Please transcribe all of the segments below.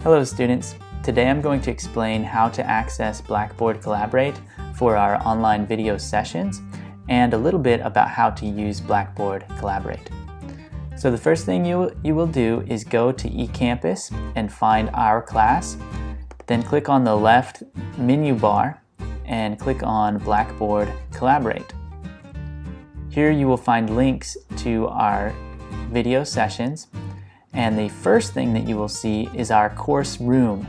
Hello students. Today I'm going to explain how to access Blackboard Collaborate for our online video sessions and a little bit about how to use Blackboard Collaborate. So the first thing you will do is go to eCampus and find our class. Then click on the left menu bar and click on Blackboard Collaborate. Here you will find links to our video sessions. And the first thing that you will see is our course room.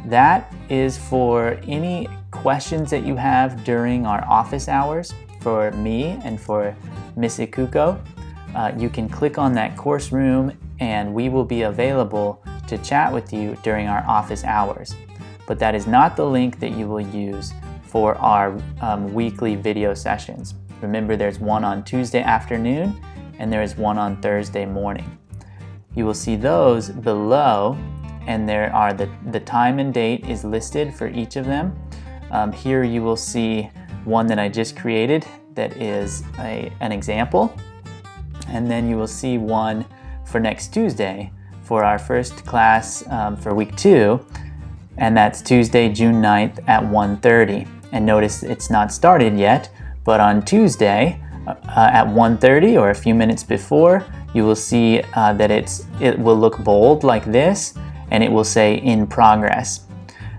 That is for any questions that you have during our office hours for me and for Miss Ikuko. You can click on that course room and we will be available to chat with you during our office hours. But that is not the link that you will use for our weekly video sessions. Remember, there's one on Tuesday afternoon and there is one on Thursday morning. You will see those below, and there are the time and date is listed for each of them. Here you will see one that I just created that is an example, and then you will see one for next Tuesday for our first class for week 2, and that's Tuesday, June 9th at 1:30. And notice it's not started yet, but on Tuesday at 1:30 or a few minutes before, you will see that it will look bold like this, and it will say in progress.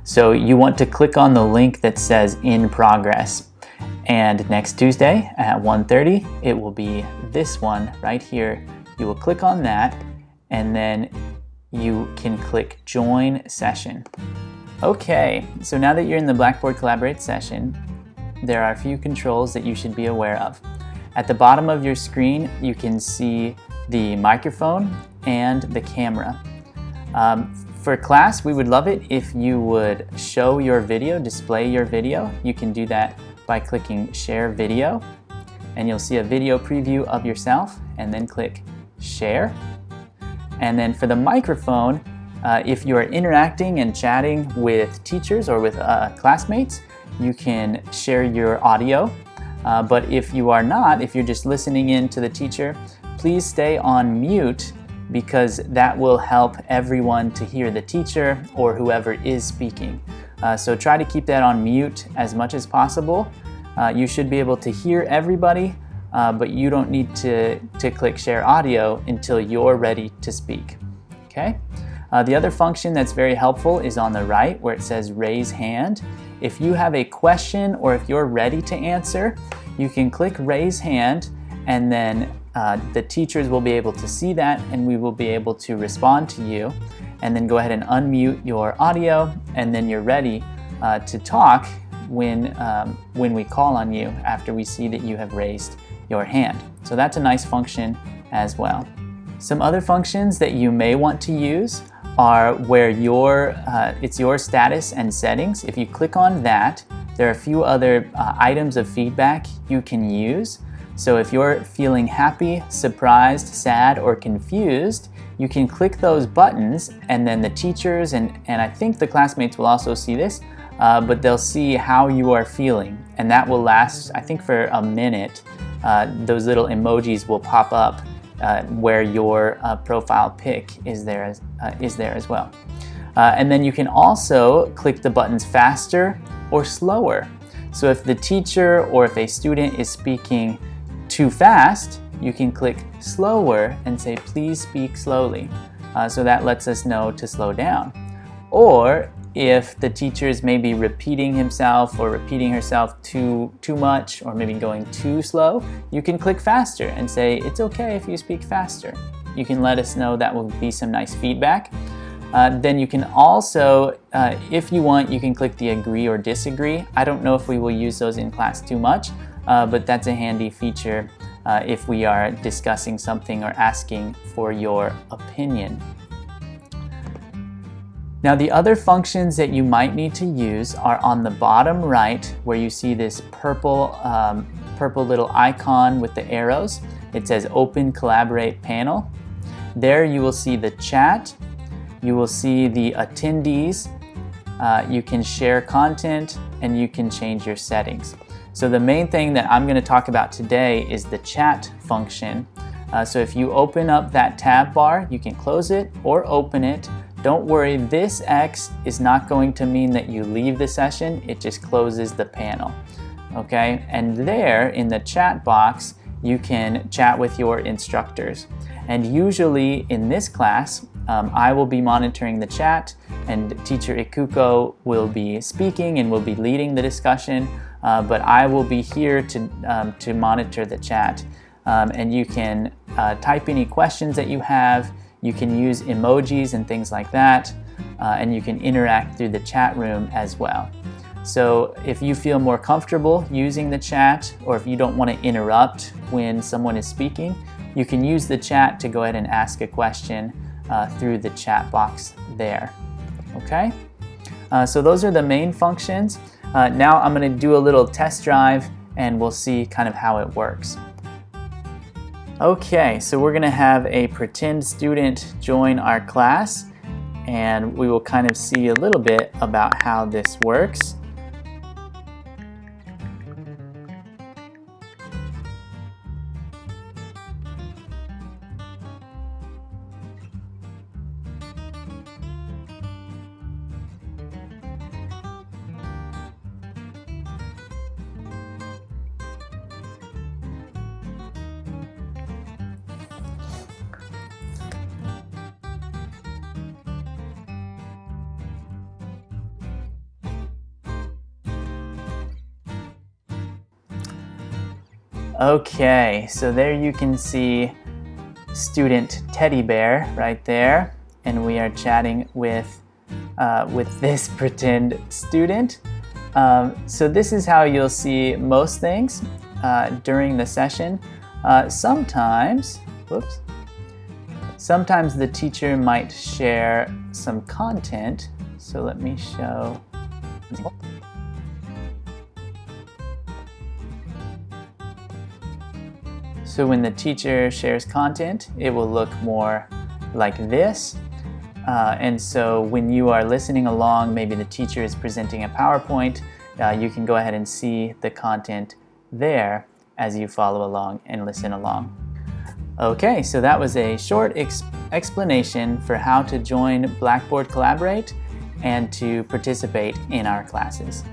So you want to click on the link that says in progress. And next Tuesday at 1:30, it will be this one right here. You will click on that, and then you can click join session. Okay, so now that you're in the Blackboard Collaborate session, there are a few controls that you should be aware of. At the bottom of your screen, you can see the microphone and the camera. For class, we would love it if you would show your video, display your video. You can do that by clicking Share Video, and you'll see a video preview of yourself, and then click Share. And then for the microphone, if you are interacting and chatting with teachers or with classmates, you can share your audio. But if you are not, if you're just listening in to the teacher, please stay on mute, because that will help everyone to hear the teacher or whoever is speaking. So try to keep that on mute as much as possible. You should be able to hear everybody, but you don't need to click share audio until you're ready to speak. Okay? The other function that's very helpful is on the right where it says raise hand. If you have a question or if you're ready to answer, you can click raise hand, and then the teachers will be able to see that, and we will be able to respond to you. And then go ahead and unmute your audio, and then you're ready to talk when we call on you after we see that you have raised your hand. So that's a nice function as well. Some other functions that you may want to use are where it's your status and settings. If you click on that, there are a few other items of feedback you can use. So if you're feeling happy, surprised, sad, or confused, you can click those buttons, and then the teachers and I think the classmates will also see this, but they'll see how you are feeling, and that will last, I think, for a minute. Those little emojis will pop up where your profile pic is there as well. And then you can also click the buttons faster or slower. So if the teacher or if a student is speaking too fast, you can click slower and say please speak slowly. So that lets us know to slow down. Or if the teacher is maybe repeating himself or repeating herself too much, or maybe going too slow, you can click faster and say it's okay if you speak faster. You can let us know. That will be some nice feedback. Then you can also, if you want, you can click the agree or disagree. I don't know if we will use those in class too much, but that's a handy feature if we are discussing something or asking for your opinion. Now, the other functions that you might need to use are on the bottom right, where you see this purple little icon with the arrows. It says Open Collaborate Panel. There you will see the chat. You will see the attendees. You can share content, and you can change your settings. So the main thing that I'm going to talk about today is the chat function. So if you open up that tab bar, you can close it or open it. don't worry, this X is not going to mean that you leave the session, it just closes the panel. Okay, and there in the chat box, you can chat with your instructors. And usually in this class, I will be monitoring the chat, and teacher Ikuko will be speaking and will be leading the discussion, but I will be here to monitor the chat. And you can type any questions that you have, you can use emojis and things like that, and you can interact through the chat room as well. So if you feel more comfortable using the chat, or if you don't want to interrupt when someone is speaking, you can use the chat to go ahead and ask a question through the chat box there. Okay? So those are the main functions. Now I'm going to do a little test drive and we'll see kind of how it works. Okay, so we're going to have a pretend student join our class, and we will kind of see a little bit about how this works. Okay, so there you can see student teddy bear right there, and we are chatting with this pretend student. So this is how you'll see most things during the session. Sometimes the teacher might share some content. So let me show. So when the teacher shares content, it will look more like this. And so when you are listening along, maybe the teacher is presenting a PowerPoint, you can go ahead and see the content there as you follow along and listen along. Okay, so that was a short explanation for how to join Blackboard Collaborate and to participate in our classes.